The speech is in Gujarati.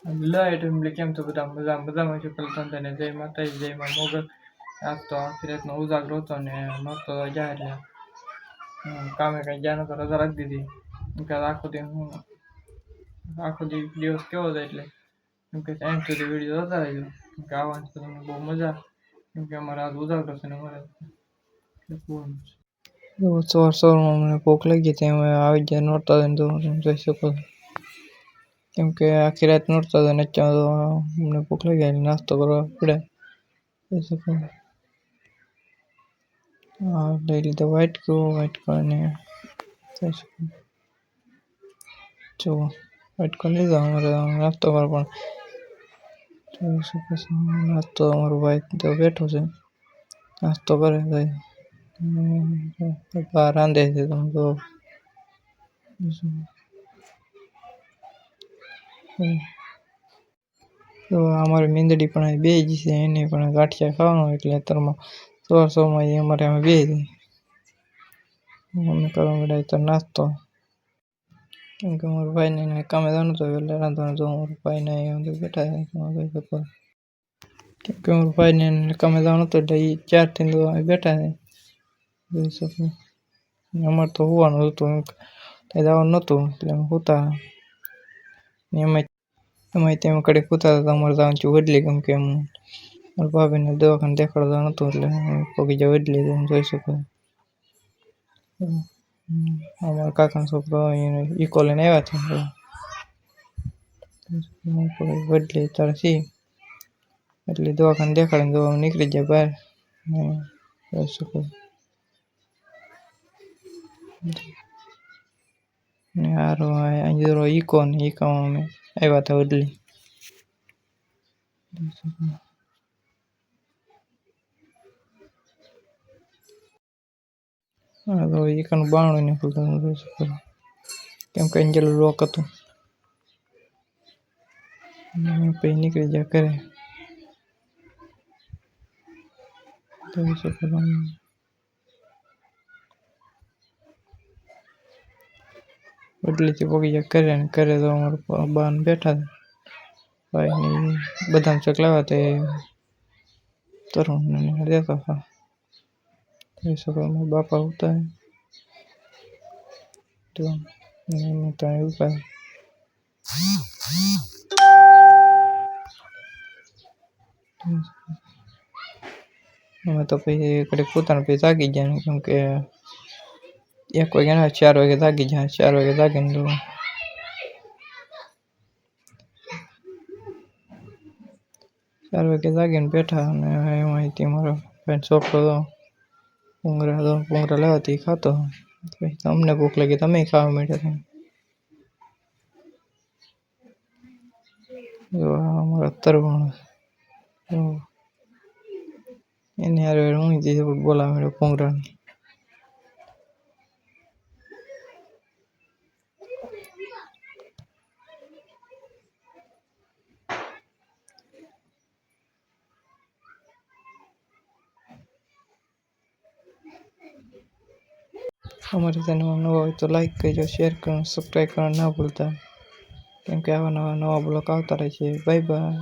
લાઈટ એમ કેમ તો બધા મજામાં છે. તને જય માતાજી, જય માં મોગલ. આજ તો આખી રાતનો ઉજાગરો હતો ને નહોતો ગયા એટલે કામે કઈ ગયા નતો, રજા રાખી દીધી. એમ કે આખો દિવસ કેવો જાય એટલે એમ કે એન્ડ સુધી વિડીયો જોતા રહેજો. કેમ કે આવવાની તો તમને બહુ મજા. કેમ કે અમારે આજ ઉજાગરો છે ને અમારે સવારમાં મને ભૂખ લાગી હતી, અમે આવી ગયા નોરતા જોઈ શકો. કેમ કે આખી રાત નોરતા હતા ને અમને ભૂખ લાગી એટલે નાસ્તો કરવા પડે. જોઈ શકો લઈ લીધો વાટકો ને જોઈ શકો જો વાટકો લીધો અમારે નાસ્તો કરવા. પણ જોઈ શકો નાસ્તો અમારો ભાઈ તો બેઠો છે, નાસ્તો કરે છે, બહાર રાંધે છે. તમે તો અમારી મીંદડી પણ બે જ છે, એને પણ ગાંઠિયા ખાવાનું એટલે અત્યારમાં સવારમાં અમારે અમે બે મમ્મી કરવા મળ્યા તો નાસ્તો. કેમ કે મારા ભાઈને કામે જવાનું હતું એટલે રાંધવાનું હતું. મારા ભાઈને બેઠા છે. કેમ કે મારા ભાઈને કામે જવાનું હતું એટલે એ 4 થી બેઠા છે. જોઈ શકો અમારે તો હોવાનું હતું, ત્યાં જવાનું નહોતું એટલે અમે હોતા. એમાં તેમાં કડીક હોતા હતા. અમારે જવાનું છું વડલી. કેમ કે મારા ભાભીને દવાખાને દેખાડવા જવાનું હતું એટલે પગી જાય વડલી. તમે જોઈ શકો અમારા કાકાનો છોકરો ઈકો લઈને આવ્યા છે વડલી તારે સી એટલે દવાખાને દેખાડીને દવા નીકળી જાય બહાર. જોઈ શકો ને હારો ઈકો ને ઈકામાં અમે આવ્યા હતા વડલી. તો ઈકાનું બાણું ને ખુલતું જોઈ શકો. કેમ કે એન્જલ લોક હતું પછી નીકળી જાય ઘરે. જોઈ શકો વડલીથી પગી જાય ઘરે ને ઘરે તો અમારા બાન બેઠા છે. ભાઈ બદામ શેક લાવ્યા હતા તરુણ દેતા હતા. જોઈ શકો બાપા ઉતા તો ત્યાં ઉભા અમે તો પછી કડીક પોતાને પછી જાગી ગયા. કેમ કે 1 વાગે ના 4 વાગે જાગી ગયા. 4 વાગે જાગીને 4 વાગે જાગીને બેઠા અને એમાં મારો ફ્રેન્ડ છોકરો ભૂંગળા લાવ્યા હતા એ ખાતો. પછી અમને ભૂખ લાગી તમે ખાવા માંડ્યા હતા. અમારા તરવણ એને હારે હું બોલાવા માંડ્યો ભૂંગળાની. અમારી ચેનલમાં નવા હોય તો લાઈક કરજો, શેર કરજો, સબસ્ક્રાઈબ કરવાનું ના ભૂલતા. કેમ કે આવા નવા બ્લોગ આવતા રહે છે. Bye bye.